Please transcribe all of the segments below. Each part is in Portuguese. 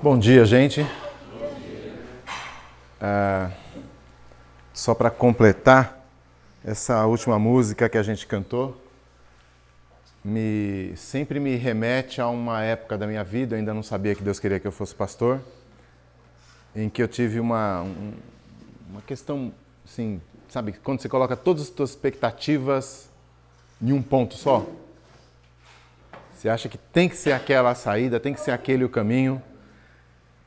Bom dia, gente. Só para completar, essa última música que a gente cantou sempre me remete a uma época da minha vida, eu ainda não sabia que Deus queria que eu fosse pastor, em que eu tive uma questão, assim, sabe, quando você coloca todas as suas expectativas em um ponto só. Você acha que tem que ser aquela a saída, tem que ser aquele o caminho.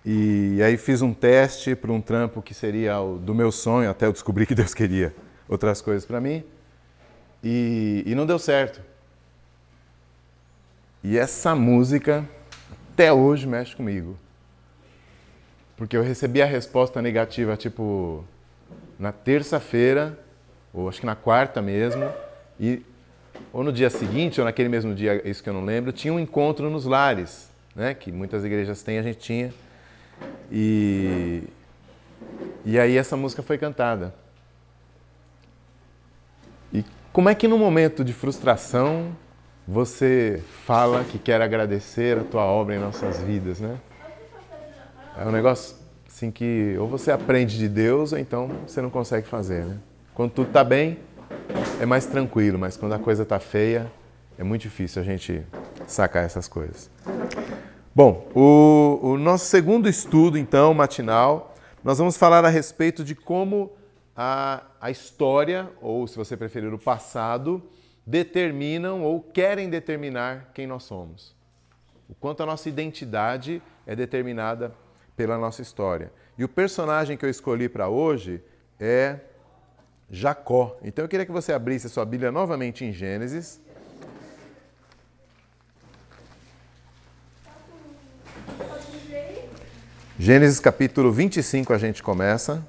E aí fiz um teste para um trampo que seria o do meu sonho, até eu descobri que Deus queria outras coisas para mim. E não deu certo. E essa música, até hoje, mexe comigo. Porque eu recebi a resposta negativa, tipo, na terça-feira, ou acho que na quarta mesmo, ou no dia seguinte, ou naquele mesmo dia, isso que eu não lembro, tinha um encontro nos lares, né? Que muitas igrejas têm, a gente tinha. E aí essa música foi cantada. E como é que num momento de frustração você fala que quer agradecer a tua obra em nossas vidas, né? É um negócio assim que ou você aprende de Deus ou então você não consegue fazer, né? Quando tudo está bem, é mais tranquilo, mas quando a coisa está feia, é muito difícil a gente sacar essas coisas. Bom, o nosso segundo estudo, então, matinal, nós vamos falar a respeito de como a história, ou se você preferir o passado, determinam ou querem determinar quem nós somos. O quanto a nossa identidade é determinada pela nossa história. E o personagem que eu escolhi para hoje é Jacó. Então eu queria que você abrisse a sua Bíblia novamente em Gênesis. Gênesis capítulo 25 a gente começa.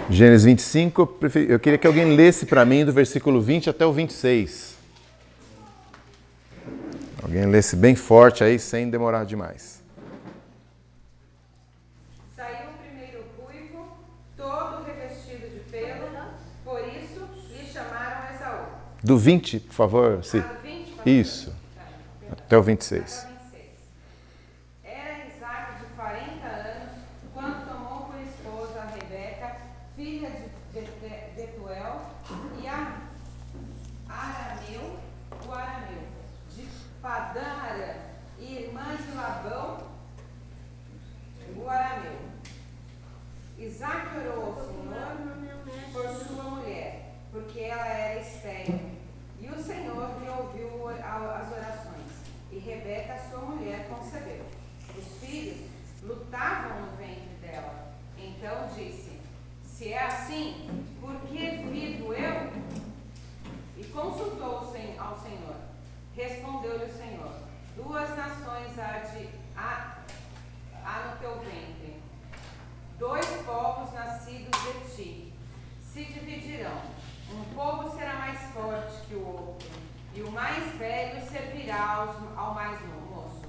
Gênesis 25, eu queria que alguém lesse para mim do versículo 20 até o 26. Alguém lesse bem forte aí, sem demorar demais. Saiu o primeiro ruivo, todo revestido de pelo, por isso lhe chamaram Esaú. Do 20, por favor. Sim. Do 20, pode ser? Isso. Até o 26. Era Isaque de 40 anos, quando tomou por esposa a Rebeca, filha de Betuel, e a Arameu, o Arameu, de Padã-Arã, e irmã de Labão, o Arameu. Isaque orou ao Senhor por sua mulher, porque ela era estéril. E o Senhor lhe ouviu as orações, e Rebeca, sua mulher, concebeu. Os filhos lutavam no ventre dela. Então disse: se é assim, por que vivo eu? E consultou ao Senhor. Respondeu-lhe o Senhor: duas nações há no teu ventre, dois povos nascidos de ti se dividirão. Um povo será mais forte que o outro, e o mais velho servirá ao mais moço.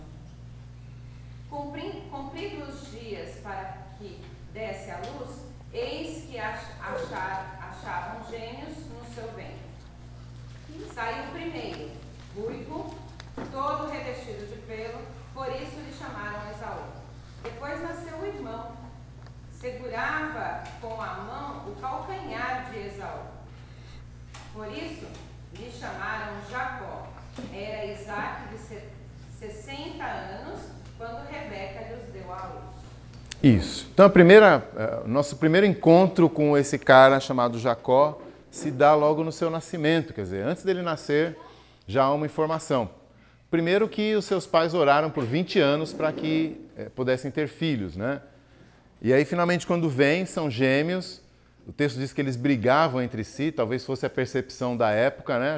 Cumpridos os dias para que desse à luz, eis que achavam gêmeos no seu ventre. Saiu primeiro, ruivo, todo revestido de pelo, por isso lhe chamaram Esaú. Depois nasceu o irmão. Segurava com a mão o calcanhar de Esaú. Por isso lhe chamaram Jacó. Era Isaque de 60 anos, quando Rebeca lhes deu à luz. Isso. Então, nosso primeiro encontro com esse cara chamado Jacó se dá logo no seu nascimento. Quer dizer, antes dele nascer, já há uma informação. Primeiro que os seus pais oraram por 20 anos para que pudessem ter filhos, né? E aí, finalmente, quando vem, são gêmeos. O texto diz que eles brigavam entre si, talvez fosse a percepção da época, né?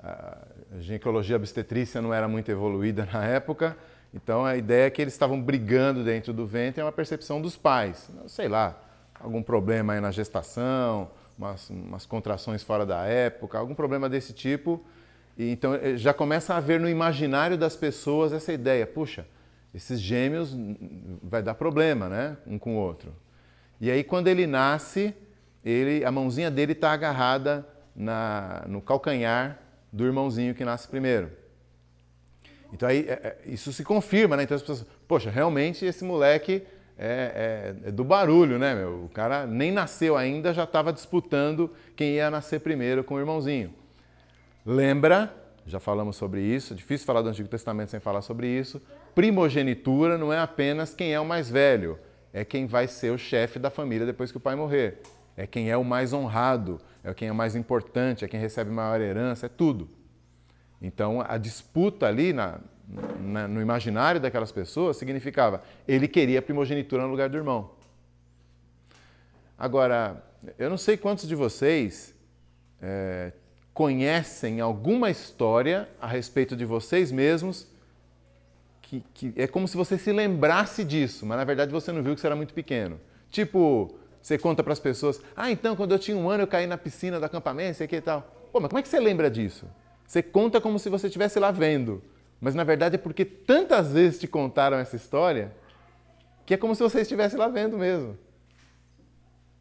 A ginecologia obstetrícia não era muito evoluída na época, então a ideia é que eles estavam brigando dentro do ventre, é uma percepção dos pais. Sei lá, algum problema aí na gestação, umas contrações fora da época, algum problema desse tipo. E então já começa a haver no imaginário das pessoas essa ideia, puxa, esses gêmeos vai dar problema, né? Um com o outro. E aí, quando ele nasce, a mãozinha dele está agarrada no calcanhar do irmãozinho que nasce primeiro. Então, aí, isso se confirma, né? Então, as pessoas, poxa, realmente esse moleque é do barulho, né, meu? O cara nem nasceu ainda, já estava disputando quem ia nascer primeiro com o irmãozinho. Lembra, já falamos sobre isso, difícil falar do Antigo Testamento sem falar sobre isso, primogenitura não é apenas quem é o mais velho, é quem vai ser o chefe da família depois que o pai morrer. É quem é o mais honrado, é quem é o mais importante, é quem recebe maior herança, é tudo. Então, a disputa ali no imaginário daquelas pessoas significava ele queria a primogenitura no lugar do irmão. Agora, eu não sei quantos de vocês conhecem alguma história a respeito de vocês mesmos que é como se você se lembrasse disso, mas na verdade você não viu que você era muito pequeno. Tipo, você conta para as pessoas, então quando eu tinha 1 ano eu caí na piscina do acampamento, sei que e tal. Pô, mas como é que você lembra disso? Você conta como se você estivesse lá vendo, mas na verdade é porque tantas vezes te contaram essa história que é como se você estivesse lá vendo mesmo.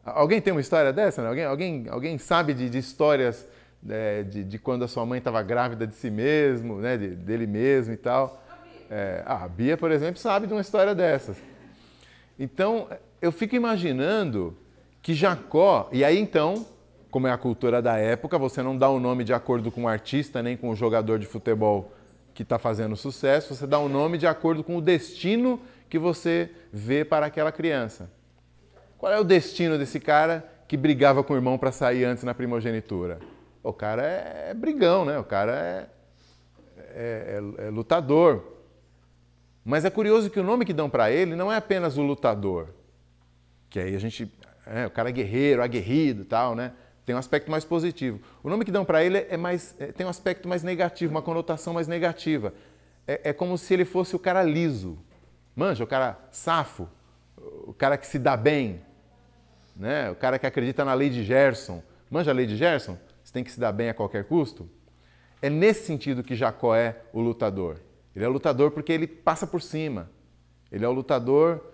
Alguém tem uma história dessa? Né? Alguém sabe de histórias de quando a sua mãe estava grávida de si mesmo, né? Dele mesmo e tal? A Bia, por exemplo, sabe de uma história dessas. Então, eu fico imaginando que Jacó... E aí, então, como é a cultura da época, você não dá o nome de acordo com o artista, nem com o jogador de futebol que está fazendo sucesso, você dá o nome de acordo com o destino que você vê para aquela criança. Qual é o destino desse cara que brigava com o irmão para sair antes na primogenitura? O cara é brigão, né? O cara é lutador. Mas é curioso que o nome que dão para ele não é apenas o lutador, que aí a gente, o cara é guerreiro, aguerrido e tal, né? Tem um aspecto mais positivo. O nome que dão para ele tem um aspecto mais negativo, uma conotação mais negativa. É como se ele fosse o cara liso, manja, o cara safo, o cara que se dá bem, né? O cara que acredita na lei de Gerson. Manja a lei de Gerson? Você tem que se dar bem a qualquer custo? É nesse sentido que Jacó é o lutador. Ele é lutador porque ele passa por cima. Ele é o lutador,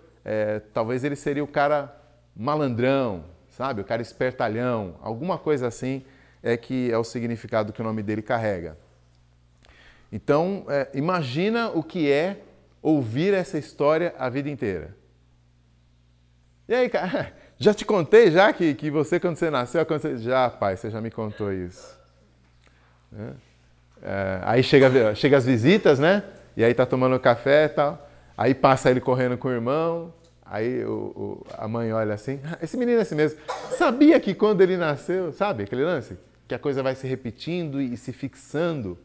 talvez ele seria o cara malandrão, sabe? O cara espertalhão, alguma coisa assim que é o significado que o nome dele carrega. Então, imagina o que é ouvir essa história a vida inteira. E aí, cara, já te contei já que você, quando você nasceu, já, pai, você já me contou isso. Aí chega as visitas, né? E aí tá tomando café e tal. Aí passa ele correndo com o irmão. Aí a mãe olha assim, esse menino é assim mesmo. Sabia que quando ele nasceu, sabe aquele lance? Que a coisa vai se repetindo e se fixando.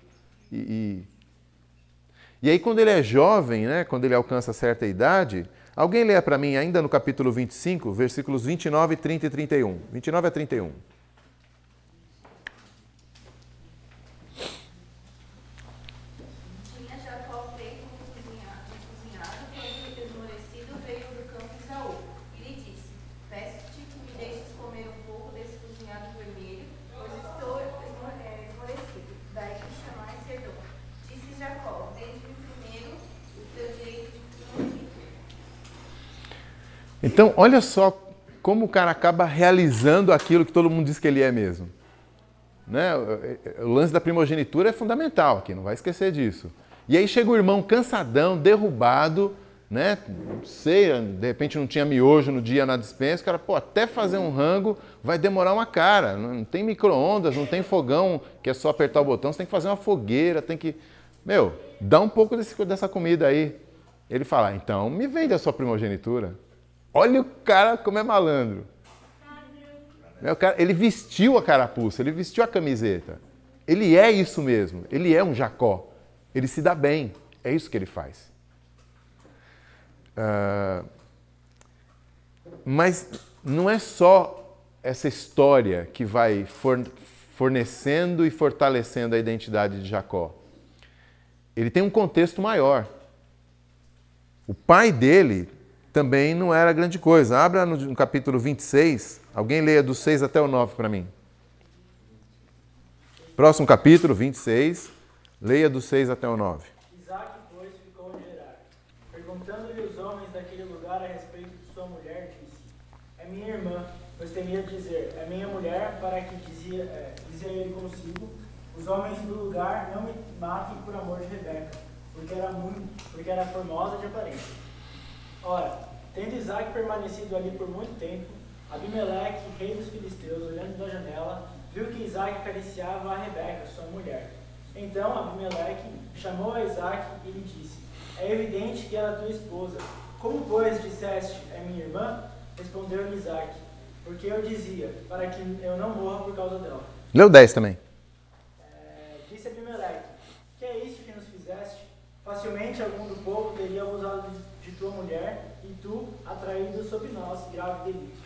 E aí quando ele é jovem, né? Quando ele alcança certa idade, alguém lê para mim ainda no capítulo 25, versículos 29, 30 e 31. 29 a 31. Então, olha só como o cara acaba realizando aquilo que todo mundo diz que ele é mesmo. Né? O lance da primogenitura é fundamental aqui, não vai esquecer disso. E aí chega o irmão cansadão, derrubado, né? Não sei, de repente não tinha miojo no dia na despensa, o cara, até fazer um rango vai demorar uma cara. Não tem micro-ondas, não tem fogão que é só apertar o botão, você tem que fazer uma fogueira, tem que... dá um pouco dessa comida aí. Ele fala, então me vende a sua primogenitura. Olha o cara como é malandro. Ele vestiu a carapuça, ele vestiu a camiseta. Ele é isso mesmo, ele é um Jacó. Ele se dá bem, é isso que ele faz. Mas não é só essa história que vai fornecendo e fortalecendo a identidade de Jacó. Ele tem um contexto maior. O pai dele também não era grande coisa. Abra no capítulo 26, alguém leia do 6 até o 9 para mim. Próximo capítulo, 26, leia do 6 até o 9. Isaac, pois, ficou em Gerar. é minha irmã, pois temia dizer, é minha mulher, para que dizia ele consigo, os homens do lugar não me matem por amor de Rebeca, porque era formosa de aparência. Ora, tendo Isaac permanecido ali por muito tempo, Abimeleque, rei dos filisteus, olhando da janela, viu que Isaac acariciava a Rebeca, sua mulher. Então Abimeleque chamou a Isaac e lhe disse, é evidente que ela é tua esposa. Como, pois, disseste, é minha irmã? Respondeu-lhe Isaac, porque eu dizia, para que eu não morra por causa dela. Leu 10 também. Disse Abimeleque, que é isso que nos fizeste? Facilmente algum do povo teria abusado de tua mulher, e tu, atraído sobre nós, grave delito.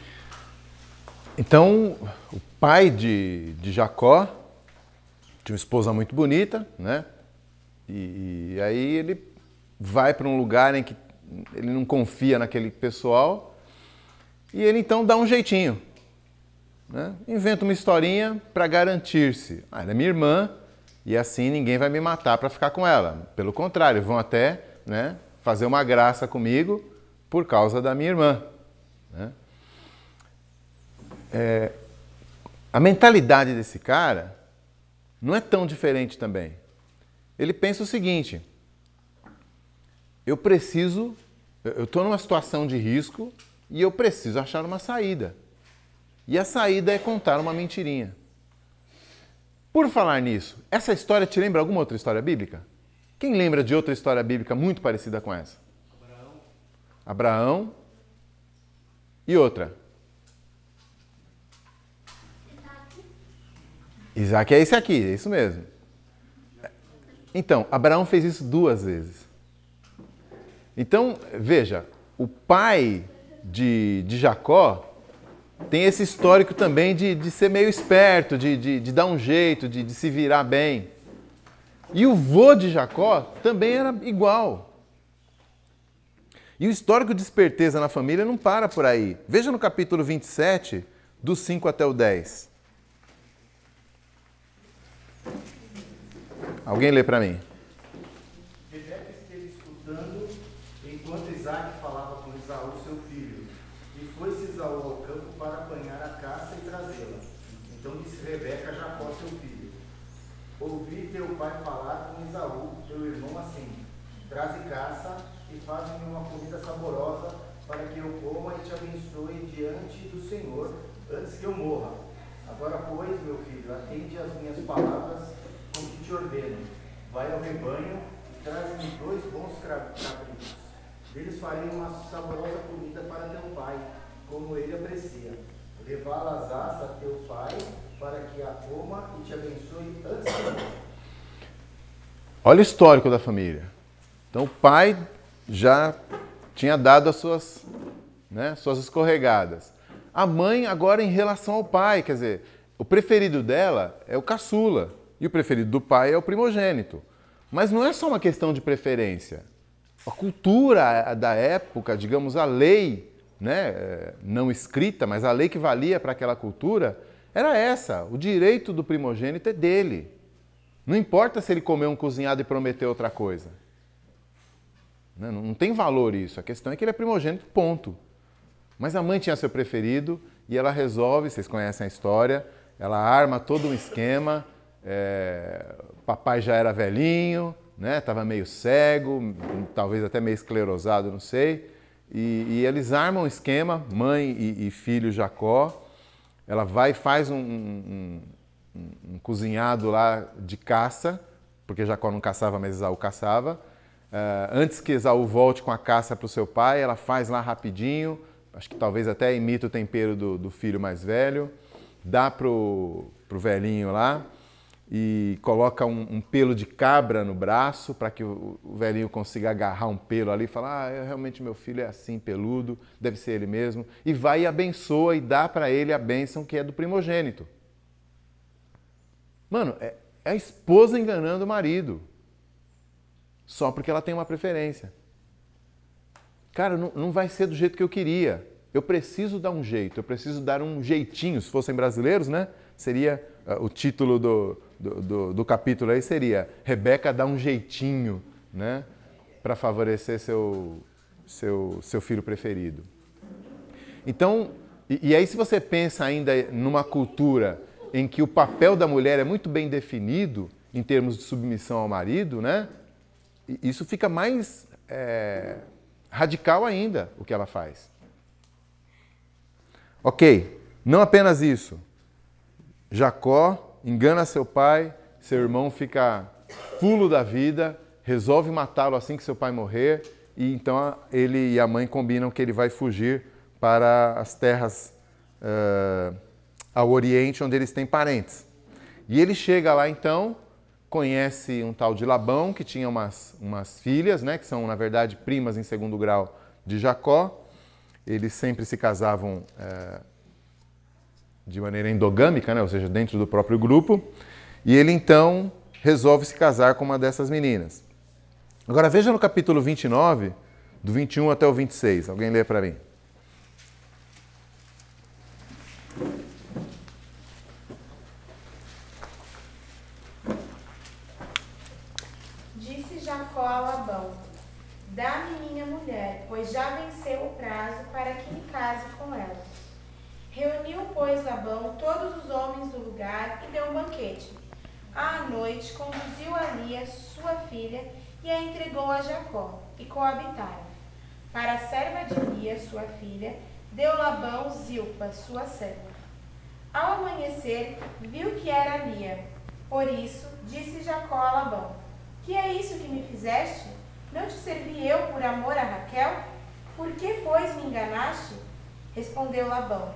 Então, o pai de Jacó tinha uma esposa muito bonita, né? E aí ele vai para um lugar em que ele não confia naquele pessoal e ele então dá um jeitinho, né? Inventa uma historinha para garantir-se. Ela é minha irmã e assim ninguém vai me matar para ficar com ela. Pelo contrário, vão até, né, fazer uma graça comigo por causa da minha irmã, né? A mentalidade desse cara não é tão diferente também. Ele pensa o seguinte, eu estou numa situação de risco e eu preciso achar uma saída. E a saída é contar uma mentirinha. Por falar nisso, essa história te lembra alguma outra história bíblica? Quem lembra de outra história bíblica muito parecida com essa? Abraão. E outra? Isaac é esse aqui, é isso mesmo. Então, Abraão fez isso 2 vezes. Então, veja, o pai de Jacó tem esse histórico também de ser meio esperto, de dar um jeito, de se virar bem. E o vô de Jacó também era igual. E o histórico de esperteza na família não para por aí. Veja no capítulo 27, do 5 até o 10. Alguém lê para mim. Rebeca esteve escutando enquanto Isaac falava com Esaú, seu filho. E foi-se Esaú ao campo para apanhar a caça e trazê-la. Então disse Rebeca a Jacó, seu filho, ouvi teu pai falar com Esaú, teu irmão, assim, traze caça e faz-me uma comida saborosa para que eu coma e te abençoe diante do Senhor antes que eu morra. Agora, pois, meu filho, atende às minhas palavras com que te ordeno. Vai ao rebanho e traz-me 2 bons cabritos. Deles farei uma saborosa comida para teu pai, como ele aprecia. Levá-las a teu pai, para que a coma e te abençoe antes que eu morra. Olha o histórico da família. Então o pai já tinha dado as suas escorregadas. A mãe agora em relação ao pai, quer dizer, o preferido dela é o caçula e o preferido do pai é o primogênito. Mas não é só uma questão de preferência. A cultura da época, digamos, a lei, né, não escrita, mas a lei que valia para aquela cultura, era essa. O direito do primogênito é dele. Não importa se ele comeu um cozinhado e prometeu outra coisa. Não tem valor isso. A questão é que ele é primogênito, ponto. Mas a mãe tinha seu preferido e ela resolve, vocês conhecem a história, ela arma todo um esquema. Papai já era velhinho, né? Estava meio cego, talvez até meio esclerosado, não sei. E eles armam um esquema, mãe e filho Jacó. Ela vai e faz um cozinhado lá de caça, porque Jacó não caçava, mas Esaú caçava. Antes que Esaú volte com a caça para o seu pai, ela faz lá rapidinho, acho que talvez até imita o tempero do filho mais velho, dá pro velhinho lá e coloca um pelo de cabra no braço para que o velhinho consiga agarrar um pelo ali e falar, realmente meu filho é assim, peludo, deve ser ele mesmo. E vai e abençoa e dá para ele a bênção que é do primogênito. Mano, é a esposa enganando o marido, só porque ela tem uma preferência. Cara, não vai ser do jeito que eu queria. Eu preciso dar um jeito, eu preciso dar um jeitinho. Se fossem brasileiros, né? Seria o título do capítulo aí seria Rebeca dá um jeitinho, né? Para favorecer seu filho preferido. Então, E aí, se você pensa ainda numa cultura em que o papel da mulher é muito bem definido em termos de submissão ao marido, né? Isso fica mais radical ainda, o que ela faz. Ok, não apenas isso. Jacó engana seu pai, seu irmão fica fulo da vida, resolve matá-lo assim que seu pai morrer, e então ele e a mãe combinam que ele vai fugir para as terras ao Oriente, onde eles têm parentes. E ele chega lá então, conhece um tal de Labão, que tinha umas filhas, né, que são, na verdade, primas em segundo grau de Jacó. Eles sempre se casavam de maneira endogâmica, né, ou seja, dentro do próprio grupo. E ele então resolve se casar com uma dessas meninas. Agora veja no capítulo 29, do 21 até o 26. Alguém lê para mim? Disse Jacó a Labão: dá-me minha mulher, pois já venceu o prazo para que me case com ela. Reuniu, pois, Labão todos os homens do lugar e deu um banquete. À noite, conduziu a Lia, sua filha, e a entregou a Jacó, e coabitaram. Para a serva de Lia, sua filha, deu Labão Zilpa, sua serva. Ao amanhecer, viu que era Lia. Por isso, disse Jacó a Labão: que é isso que me fizeste? Não te servi eu por amor a Raquel? Por que, pois, me enganaste? Respondeu Labão: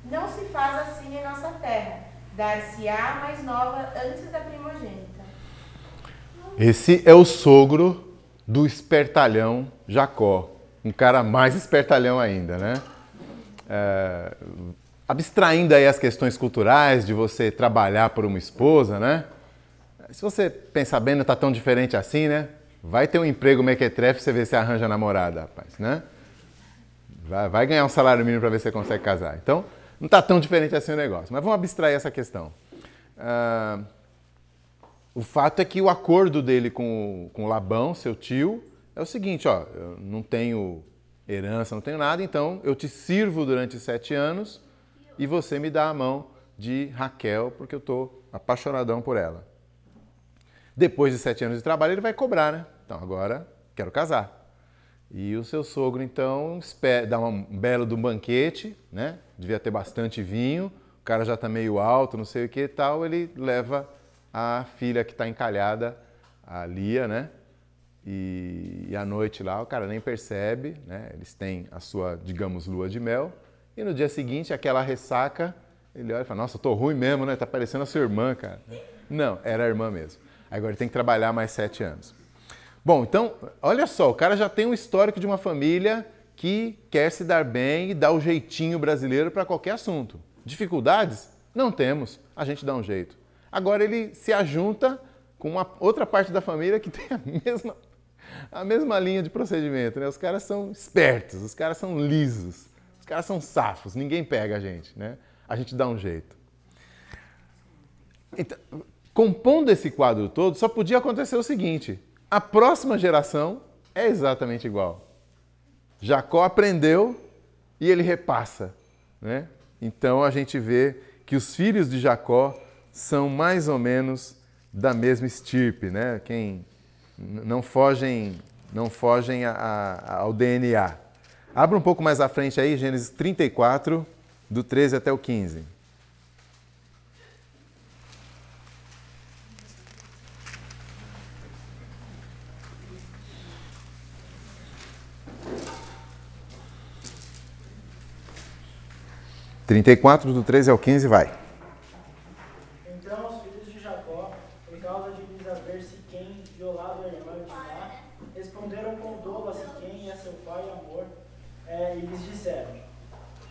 não se faz assim em nossa terra. Dar-se-á a mais nova antes da primogênita. Esse é o sogro do espertalhão Jacó. Um cara mais espertalhão ainda, né? Abstraindo aí as questões culturais de você trabalhar por uma esposa, né? Se você pensar bem, não está tão diferente assim, né? Vai ter um emprego mequetrefe, você vê se arranja namorada, rapaz, né? Vai ganhar um salário mínimo para ver se você consegue casar. Então, não está tão diferente assim o negócio. Mas vamos abstrair essa questão. O fato é que o acordo dele com Labão, seu tio, é o seguinte, ó, eu não tenho herança, não tenho nada, então eu te sirvo durante 7 anos e você me dá a mão de Raquel, porque eu estou apaixonadão por ela. Depois de 7 anos de trabalho, ele vai cobrar, né? Então, agora, quero casar. E o seu sogro, então, dá um belo de um banquete, né? Devia ter bastante vinho, o cara já está meio alto, não sei o que e tal, ele leva a filha que está encalhada, a Lia, né? E à noite lá, o cara nem percebe, né? Eles têm a sua, digamos, lua de mel. E no dia seguinte, aquela ressaca, ele olha e fala: nossa, eu tô ruim mesmo, né? Tá parecendo a sua irmã, cara. Não, era a irmã mesmo. Agora ele tem que trabalhar mais 7 anos. Bom, então, olha só, o cara já tem um histórico de uma família que quer se dar bem e dá o jeitinho brasileiro para qualquer assunto. Dificuldades? Não temos, a gente dá um jeito. Agora ele se ajunta com uma outra parte da família que tem a mesma linha de procedimento, né? Os caras são espertos, os caras são lisos, os caras são safos, ninguém pega a gente, né? A gente dá um jeito. Então, compondo esse quadro todo, só podia acontecer o seguinte: a próxima geração é exatamente igual. Jacó aprendeu e ele repassa, né? Então a gente vê que os filhos de Jacó são mais ou menos da mesma estirpe, né? Quem não fogem ao DNA. Abra um pouco mais à frente aí, Gênesis 34, do 13 até o 15. Do 13 ao 15, vai. Então os filhos de Jacó, por causa de lhes haver Siquém violado a irmã de Diná, responderam com dolo a Siquém e a seu pai amor, e lhes disseram: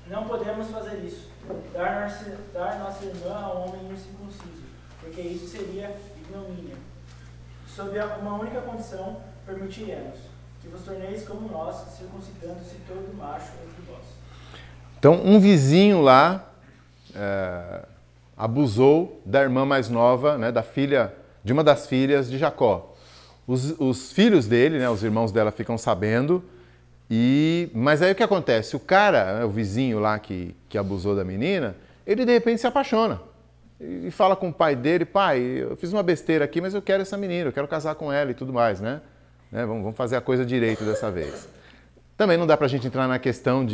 não podemos fazer isso, dar nossa irmã a um homem incircunciso, porque isso seria ignomínia. Sob uma única condição, permitiremos que vos torneis como nós, circuncidando-se todo macho entre vós. Então, um vizinho lá abusou da irmã mais nova, né, de uma das filhas de Jacó. Os filhos dele, né, os irmãos dela, ficam sabendo Mas aí o que acontece? O cara, o vizinho lá que abusou da menina, ele de repente se apaixona. E fala com o pai dele, pai, eu fiz uma besteira aqui, mas eu quero essa menina, eu quero casar com ela e tudo mais, né? Vamos fazer a coisa direito dessa vez. Também não dá pra gente entrar na questão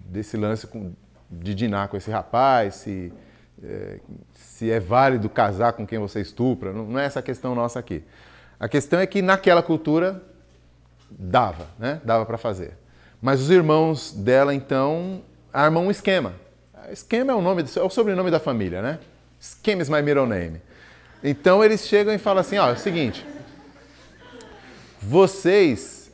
desse lance de dinar com esse rapaz, se é válido casar com quem você estupra, não é essa a questão nossa aqui. A questão é que naquela cultura dava, né? Dava para fazer. Mas os irmãos dela, então, armam um esquema. Esquema é o sobrenome da família, né? Scheme is my middle name. Então eles chegam e falam assim, ó, é o seguinte, vocês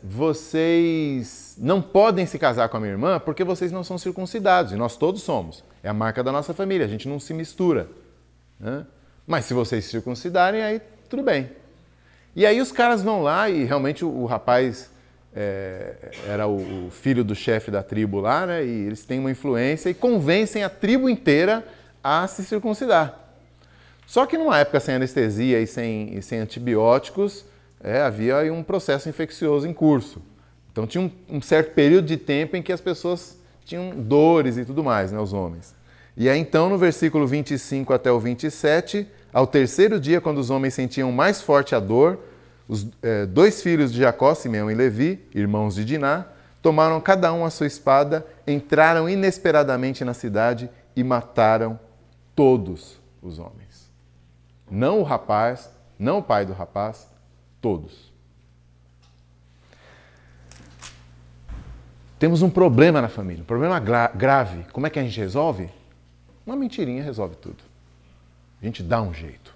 não podem se casar com a minha irmã porque vocês não são circuncidados, e nós todos somos. É a marca da nossa família, a gente não se mistura. Né? Mas se vocês se circuncidarem, aí tudo bem. E aí os caras vão lá e realmente o rapaz era o filho do chefe da tribo lá, né? E eles têm uma influência e convencem a tribo inteira a se circuncidar. Só que numa época sem anestesia e sem antibióticos, havia aí um processo infeccioso em curso. Então tinha um certo período de tempo em que as pessoas tinham dores e tudo mais, né, os homens. E aí então no versículo 25 até o 27, ao terceiro dia, quando os homens sentiam mais forte a dor, os dois filhos de Jacó, Simeão e Levi, irmãos de Diná, tomaram cada um a sua espada, entraram inesperadamente na cidade e mataram todos os homens. Não o rapaz, não o pai do rapaz, todos. Temos um problema na família, um problema grave. Como é que a gente resolve? Uma mentirinha resolve tudo. A gente dá um jeito.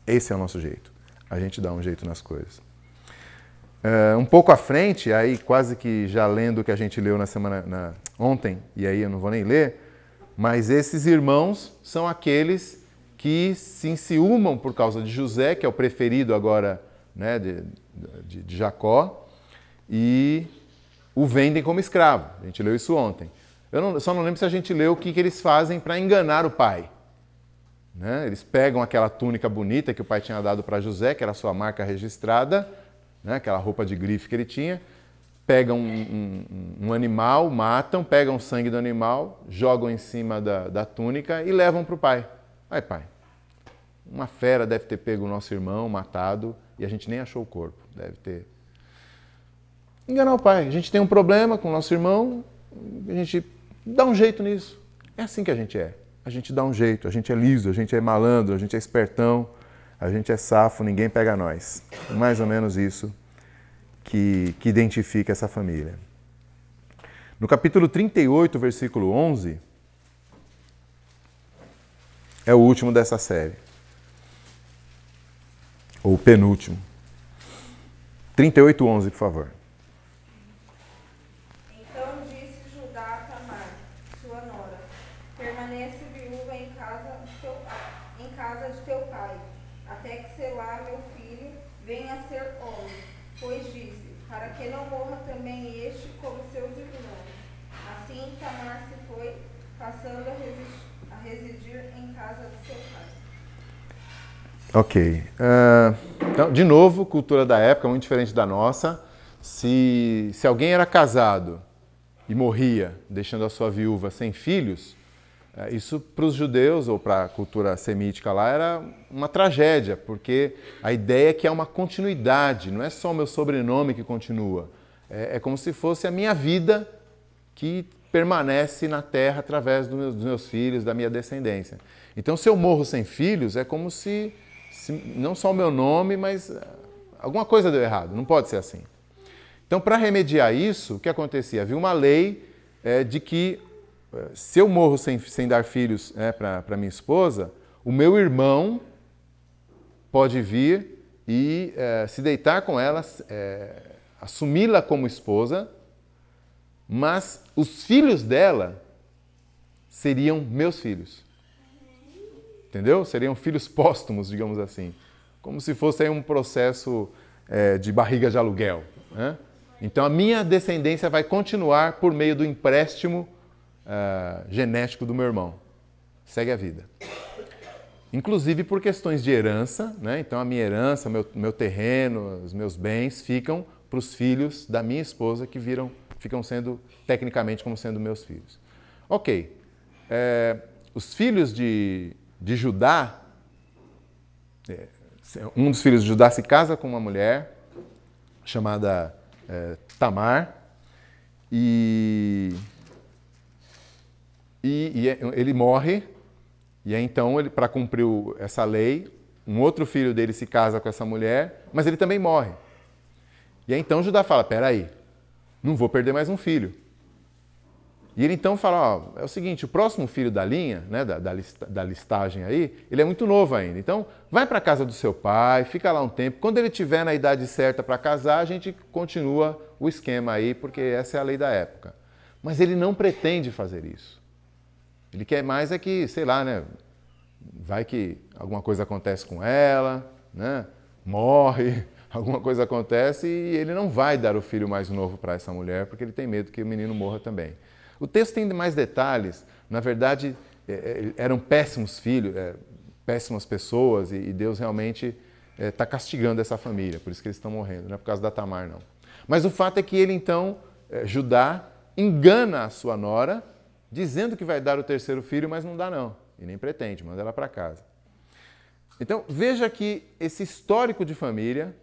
Esse é o nosso jeito. A gente dá um jeito nas coisas. Um pouco à frente, aí quase que já lendo o que a gente leu ontem, e aí eu não vou nem ler, mas esses irmãos são aqueles que se enciumam por causa de José, que é o preferido agora, né, de Jacó, e o vendem como escravo. A gente leu isso ontem. Eu só não lembro se a gente leu o que eles fazem para enganar o pai. Né? Eles pegam aquela túnica bonita que o pai tinha dado para José, que era a sua marca registrada, né? Aquela roupa de grife que ele tinha, pegam um animal, matam, pegam o sangue do animal, jogam em cima da túnica e levam para o pai. Aí, pai, uma fera deve ter pego o nosso irmão, matado, e a gente nem achou o corpo. Deve ter... Enganar o pai. A gente tem um problema com o nosso irmão, a gente dá um jeito nisso. É assim que a gente é. A gente dá um jeito, a gente é liso, a gente é malandro, a gente é espertão, a gente é safo, ninguém pega nós. É mais ou menos isso que identifica essa família. No capítulo 38, versículo 11, é o último dessa série. Ou o penúltimo. 38, 11, por favor. Passando a residir em casa de seu pai. Ok. Então, de novo, cultura da época, muito diferente da nossa. Se alguém era casado e morria, deixando a sua viúva sem filhos, isso para os judeus, ou para a cultura semítica lá, era uma tragédia, porque a ideia é que é uma continuidade, não é só o meu sobrenome que continua. É como se fosse a minha vida que permanece na terra através dos meus filhos, da minha descendência. Então, se eu morro sem filhos, é como se não só o meu nome, mas alguma coisa deu errado. Não pode ser assim. Então, para remediar isso, o que acontecia? Havia uma lei de que, se eu morro sem dar filhos para minha esposa, o meu irmão pode vir e se deitar com ela, assumi-la como esposa, mas os filhos dela seriam meus filhos. Entendeu? Seriam filhos póstumos, digamos assim. Como se fosse aí um processo de barriga de aluguel. Né? Então a minha descendência vai continuar por meio do empréstimo genético do meu irmão. Segue a vida. Inclusive por questões de herança, né? Então a minha herança, meu terreno, os meus bens ficam para os filhos da minha esposa que ficam sendo, tecnicamente, como sendo meus filhos. Ok, os filhos de Judá, um dos filhos de Judá se casa com uma mulher chamada Tamar, e ele morre, e aí, então, para cumprir essa lei, um outro filho dele se casa com essa mulher, mas ele também morre. E aí, então, Judá fala, peraí, não vou perder mais um filho. E ele então fala, ó, é o seguinte, o próximo filho da linha, né, da listagem aí, ele é muito novo ainda. Então, vai para a casa do seu pai, fica lá um tempo. Quando ele estiver na idade certa para casar, a gente continua o esquema aí, porque essa é a lei da época. Mas ele não pretende fazer isso. Ele quer mais que, sei lá, né, vai que alguma coisa acontece com ela, né, morre, alguma coisa acontece e ele não vai dar o filho mais novo para essa mulher, porque ele tem medo que o menino morra também. O texto tem mais detalhes, na verdade eram péssimos filhos, péssimas pessoas e Deus realmente está castigando essa família, por isso que eles estão morrendo, não é por causa da Tamar não. Mas o fato é que ele então, Judá, engana a sua nora, dizendo que vai dar o terceiro filho, mas não dá não, e nem pretende, manda ela para casa. Então veja que esse histórico de família,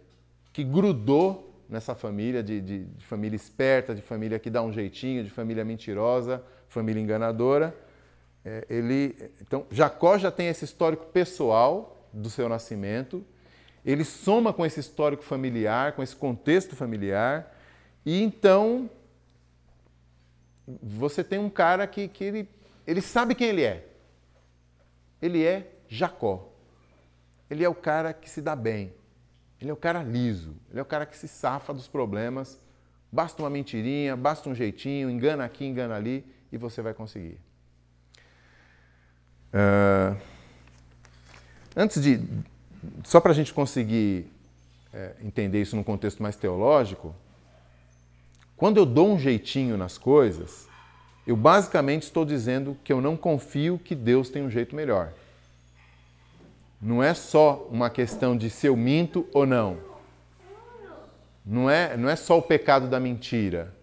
que grudou nessa família, de família esperta, de família que dá um jeitinho, de família mentirosa, família enganadora. Então, Jacó já tem esse histórico pessoal do seu nascimento, ele soma com esse histórico familiar, com esse contexto familiar, e então você tem um cara que ele sabe quem ele é. Ele é Jacó. Ele é o cara que se dá bem. Ele é o cara liso, ele é o cara que se safa dos problemas. Basta uma mentirinha, basta um jeitinho, engana aqui, engana ali e você vai conseguir. Só para a gente conseguir entender isso num contexto mais teológico, quando eu dou um jeitinho nas coisas, eu basicamente estou dizendo que eu não confio que Deus tem um jeito melhor. Não é só uma questão de se eu minto ou não. Não é só o pecado da mentira.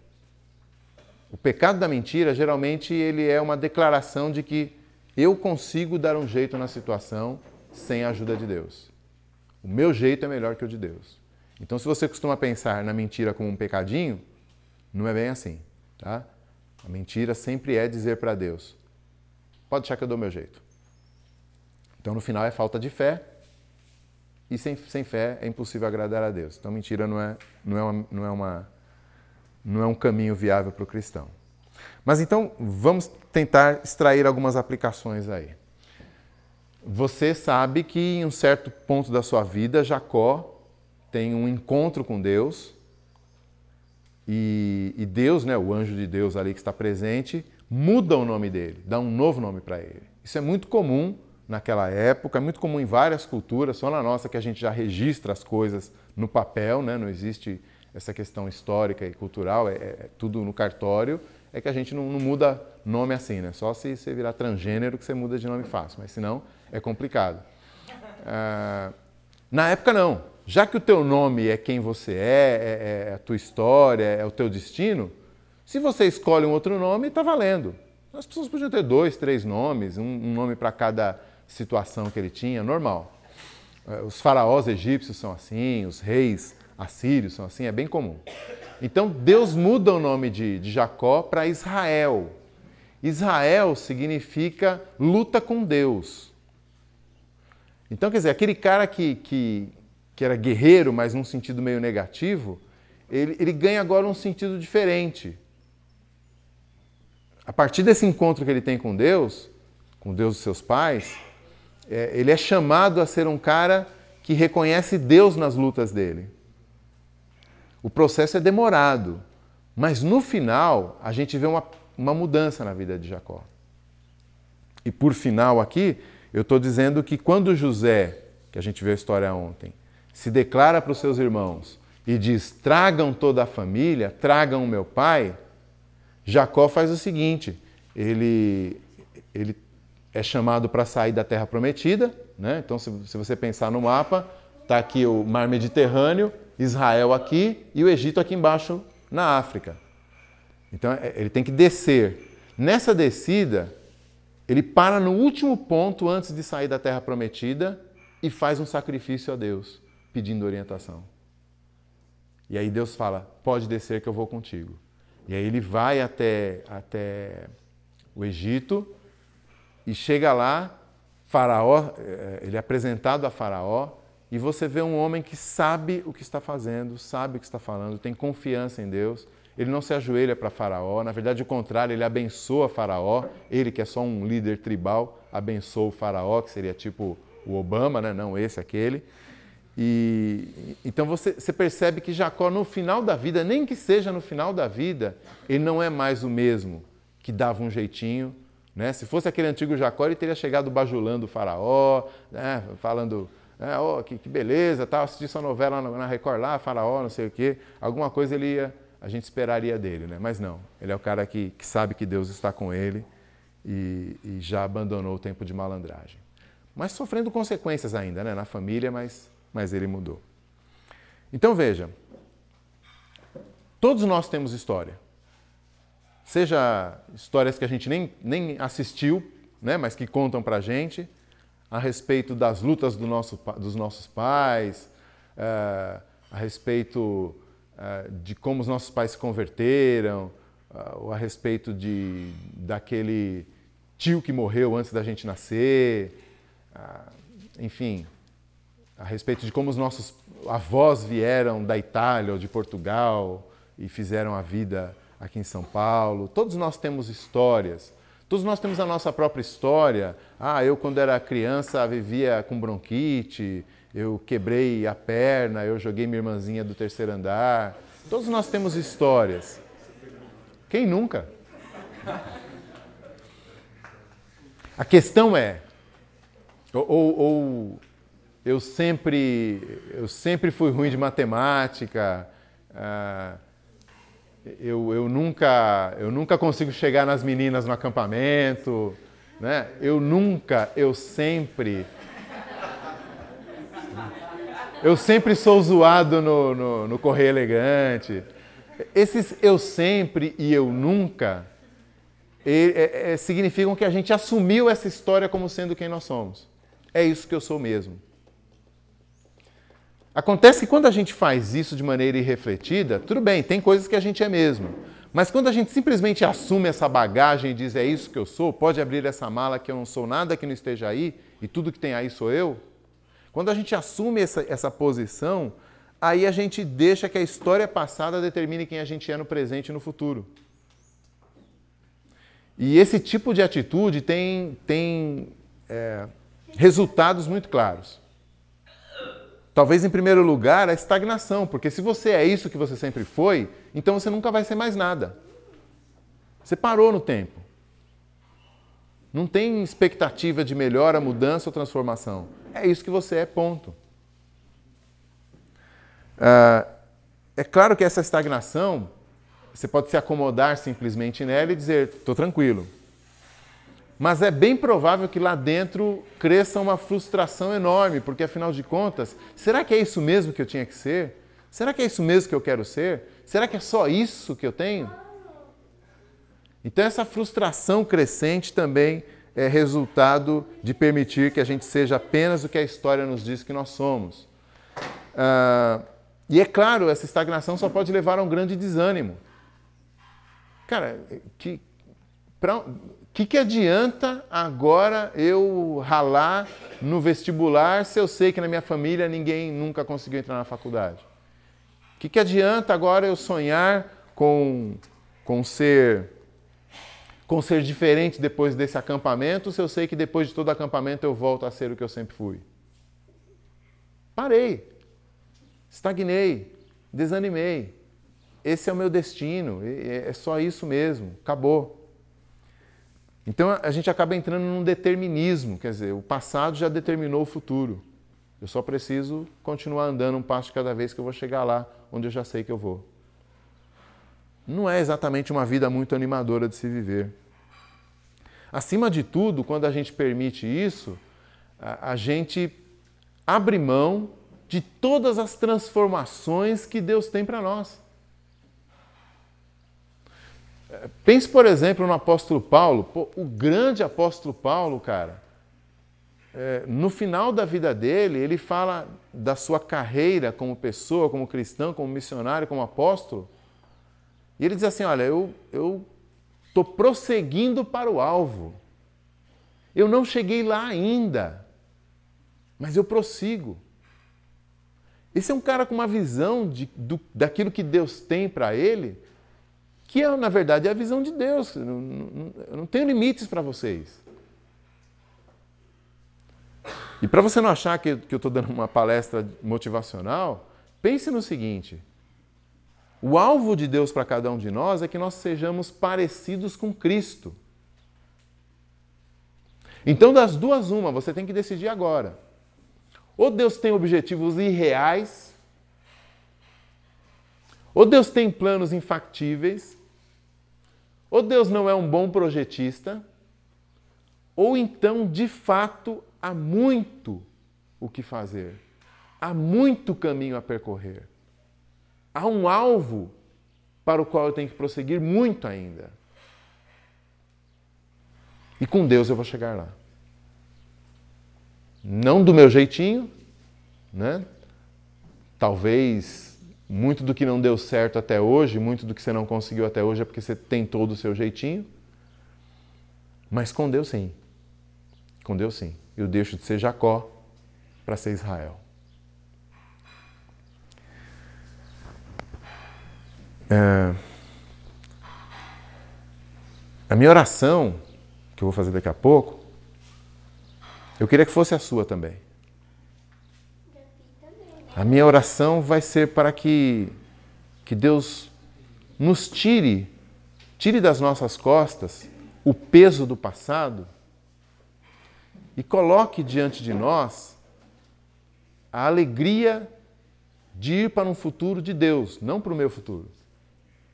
O pecado da mentira, geralmente, ele é uma declaração de que eu consigo dar um jeito na situação sem a ajuda de Deus. O meu jeito é melhor que o de Deus. Então, se você costuma pensar na mentira como um pecadinho, não é bem assim, tá? A mentira sempre é dizer para Deus, pode deixar que eu dou o meu jeito. Então, no final, é falta de fé, e sem fé é impossível agradar a Deus. Então, mentira não é um caminho viável para o cristão. Mas, então, vamos tentar extrair algumas aplicações aí. Você sabe que, em um certo ponto da sua vida, Jacó tem um encontro com Deus, e Deus, né, o anjo de Deus ali que está presente, muda o nome dele, dá um novo nome para ele. Isso é muito comum naquela época, é muito comum em várias culturas, só na nossa que a gente já registra as coisas no papel, né? Não existe essa questão histórica e cultural, é tudo no cartório, é que a gente não muda nome assim, né? Só se você virar transgênero que você muda de nome fácil, mas senão é complicado. Na época não, já que o teu nome é quem você é a tua história, é o teu destino, se você escolhe um outro nome, está valendo. As pessoas podiam ter 2, 3 nomes, um nome para cada situação que ele tinha, normal. Os faraós egípcios são assim, os reis assírios são assim, é bem comum. Então Deus muda o nome de Jacó para Israel. Israel significa luta com Deus. Então, quer dizer, aquele cara que era guerreiro, mas num sentido meio negativo, ele ganha agora um sentido diferente. A partir desse encontro que ele tem com Deus dos seus pais, ele é chamado a ser um cara que reconhece Deus nas lutas dele. O processo é demorado, mas no final a gente vê uma mudança na vida de Jacó. E por final aqui, eu estou dizendo que quando José, que a gente viu a história ontem, se declara para os seus irmãos e diz, tragam toda a família, tragam o meu pai, Jacó faz o seguinte, ele é chamado para sair da Terra Prometida, né? Então, se você pensar no mapa, está aqui o Mar Mediterrâneo, Israel aqui e o Egito aqui embaixo na África. Então ele tem que descer. Nessa descida, ele para no último ponto antes de sair da Terra Prometida e faz um sacrifício a Deus, pedindo orientação. E aí Deus fala, pode descer que eu vou contigo. E aí ele vai até o Egito e chega lá, Faraó, ele é apresentado a Faraó, e você vê um homem que sabe o que está fazendo, sabe o que está falando, tem confiança em Deus. Ele não se ajoelha para Faraó, na verdade, o contrário, ele abençoa Faraó. Ele, que é só um líder tribal, abençoa o Faraó, que seria tipo o Obama, né? Não esse, aquele. Então você percebe que Jacó, no final da vida, nem que seja no final da vida, ele não é mais o mesmo que dava um jeitinho. Né? Se fosse aquele antigo Jacó, ele teria chegado bajulando o Faraó, né? Falando... oh, que beleza, tá? Assisti sua novela na Record lá, Faraó, não sei o quê. Alguma coisa a gente esperaria dele, né? Mas não. Ele é o cara que sabe que Deus está com ele e já abandonou o tempo de malandragem. Mas sofrendo consequências ainda, né? Na família, mas ele mudou. Então veja, todos nós temos história. Seja histórias que a gente nem assistiu, né? Mas que contam pra gente, a respeito das lutas dos nossos pais, a respeito de como os nossos pais se converteram, ou a respeito daquele tio que morreu antes da gente nascer, enfim, a respeito de como os nossos avós vieram da Itália ou de Portugal e fizeram a vida aqui em São Paulo. Todos nós temos histórias. Todos nós temos a nossa própria história. Eu quando era criança vivia com bronquite, eu quebrei a perna, eu joguei minha irmãzinha do 3º andar. Todos nós temos histórias. Quem nunca? A questão é, eu sempre fui ruim de matemática, eu nunca consigo chegar nas meninas no acampamento, né? Eu sempre sou zoado no Correio Elegante. Esses eu sempre e eu nunca significam que a gente assumiu essa história como sendo quem nós somos. É isso que eu sou mesmo. Acontece que quando a gente faz isso de maneira irrefletida, tudo bem, tem coisas que a gente é mesmo. Mas quando a gente simplesmente assume essa bagagem e diz é isso que eu sou, pode abrir essa mala que eu não sou nada que não esteja aí e tudo que tem aí sou eu. Quando a gente assume essa posição, aí a gente deixa que a história passada determine quem a gente é no presente e no futuro. E esse tipo de atitude tem resultados muito claros. Talvez, em primeiro lugar, a estagnação, porque se você é isso que você sempre foi, então você nunca vai ser mais nada. Você parou no tempo. Não tem expectativa de melhora, mudança ou transformação. É isso que você é, ponto. É claro que essa estagnação, você pode se acomodar simplesmente nela e dizer, estou tranquilo. Mas é bem provável que lá dentro cresça uma frustração enorme, porque afinal de contas, será que é isso mesmo que eu tinha que ser? Será que é isso mesmo que eu quero ser? Será que é só isso que eu tenho? Então essa frustração crescente também é resultado de permitir que a gente seja apenas o que a história nos diz que nós somos. E é claro, essa estagnação só pode levar a um grande desânimo. Cara, que adianta agora eu ralar no vestibular se eu sei que na minha família ninguém nunca conseguiu entrar na faculdade? Que adianta agora eu sonhar com ser diferente depois desse acampamento se eu sei que depois de todo acampamento eu volto a ser o que eu sempre fui? Parei, estagnei, desanimei. Esse é o meu destino, é só isso mesmo, acabou. Então a gente acaba entrando num determinismo, quer dizer, o passado já determinou o futuro. Eu só preciso continuar andando um passo de cada vez que eu vou chegar lá onde eu já sei que eu vou. Não é exatamente uma vida muito animadora de se viver. Acima de tudo, quando a gente permite isso, a gente abre mão de todas as transformações que Deus tem para nós. Pense, por exemplo, no apóstolo Paulo. Pô, o grande apóstolo Paulo, cara, no final da vida dele, ele fala da sua carreira como pessoa, como cristão, como missionário, como apóstolo. E ele diz assim, olha, eu estou prosseguindo para o alvo. Eu não cheguei lá ainda, mas eu prossigo. Esse é um cara com uma visão daquilo que Deus tem para ele, que é, na verdade, é a visão de Deus. Eu não tenho limites para vocês. E para você não achar que eu estou dando uma palestra motivacional, pense no seguinte: o alvo de Deus para cada um de nós é que nós sejamos parecidos com Cristo. Então, das duas, uma, você tem que decidir agora. Ou Deus tem objetivos irreais, ou Deus tem planos infactíveis, ou Deus não é um bom projetista, ou então, de fato, há muito o que fazer, há muito caminho a percorrer. Há um alvo para o qual eu tenho que prosseguir muito ainda. E com Deus eu vou chegar lá. Não do meu jeitinho, né? Talvez muito do que não deu certo até hoje, muito do que você não conseguiu até hoje é porque você tentou do seu jeitinho. Mas com Deus sim. Com Deus sim. Eu deixo de ser Jacó para ser Israel. A minha oração, que eu vou fazer daqui a pouco, eu queria que fosse a sua também. A minha oração vai ser para que Deus nos tire das nossas costas o peso do passado e coloque diante de nós a alegria de ir para um futuro de Deus, não para o meu futuro,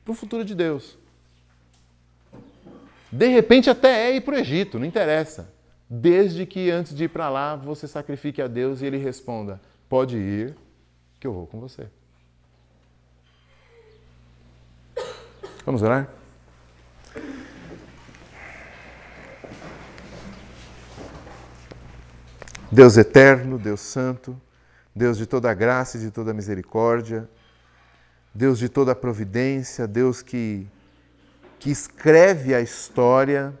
para o futuro de Deus. De repente até é ir para o Egito, não interessa. Desde que antes de ir para lá você sacrifique a Deus e Ele responda, pode ir, que eu vou com você. Vamos orar? Deus eterno, Deus santo, Deus de toda graça e de toda misericórdia, Deus de toda providência, Deus que escreve a história,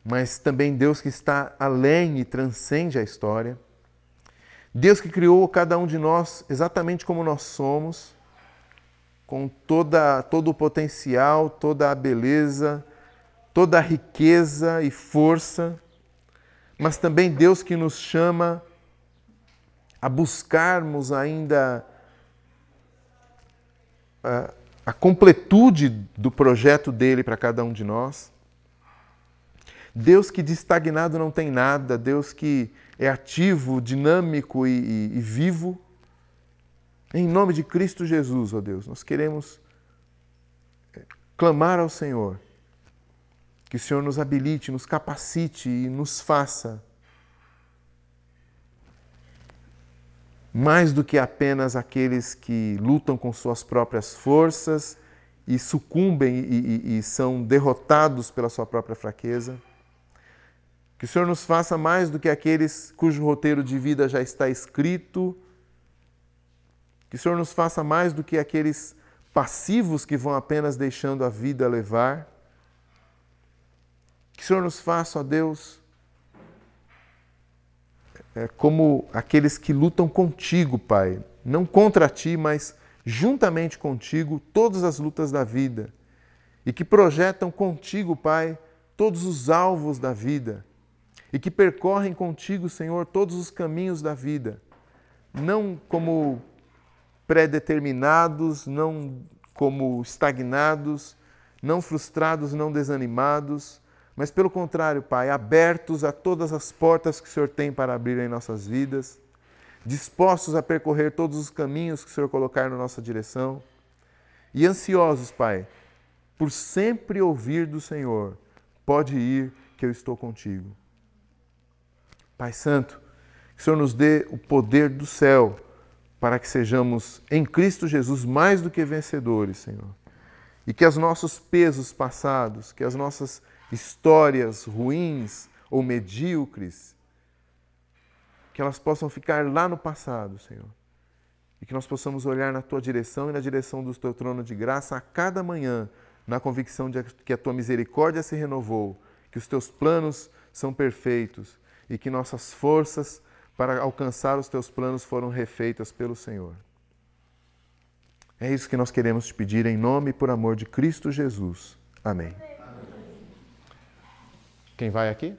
mas também Deus que está além e transcende a história. Deus que criou cada um de nós exatamente como nós somos, com todo o potencial, toda a beleza, toda a riqueza e força, mas também Deus que nos chama a buscarmos ainda a completude do projeto dele para cada um de nós. Deus que de estagnado não tem nada, Deus que é ativo, dinâmico e vivo. Em nome de Cristo Jesus, ó Deus, nós queremos clamar ao Senhor, que o Senhor nos habilite, nos capacite e nos faça mais do que apenas aqueles que lutam com suas próprias forças e sucumbem e são derrotados pela sua própria fraqueza. Que o Senhor nos faça mais do que aqueles cujo roteiro de vida já está escrito. Que o Senhor nos faça mais do que aqueles passivos que vão apenas deixando a vida levar. Que o Senhor nos faça, ó Deus, como aqueles que lutam contigo, Pai. Não contra ti, mas juntamente contigo todas as lutas da vida. E que projetam contigo, Pai, todos os alvos da vida. E que percorrem contigo, Senhor, todos os caminhos da vida. Não como pré-determinados, não como estagnados, não frustrados, não desanimados, mas pelo contrário, Pai, abertos a todas as portas que o Senhor tem para abrir em nossas vidas, dispostos a percorrer todos os caminhos que o Senhor colocar na nossa direção e ansiosos, Pai, por sempre ouvir do Senhor, pode ir que eu estou contigo. Pai Santo, que o Senhor nos dê o poder do céu para que sejamos em Cristo Jesus mais do que vencedores, Senhor. E que os nossos pesos passados, que as nossas histórias ruins ou medíocres, que elas possam ficar lá no passado, Senhor. E que nós possamos olhar na Tua direção e na direção do Teu trono de graça a cada manhã, na convicção de que a Tua misericórdia se renovou, que os Teus planos são perfeitos e que nossas forças para alcançar os Teus planos foram refeitas pelo Senhor. É isso que nós queremos te pedir em nome e por amor de Cristo Jesus. Amém. Quem vai aqui?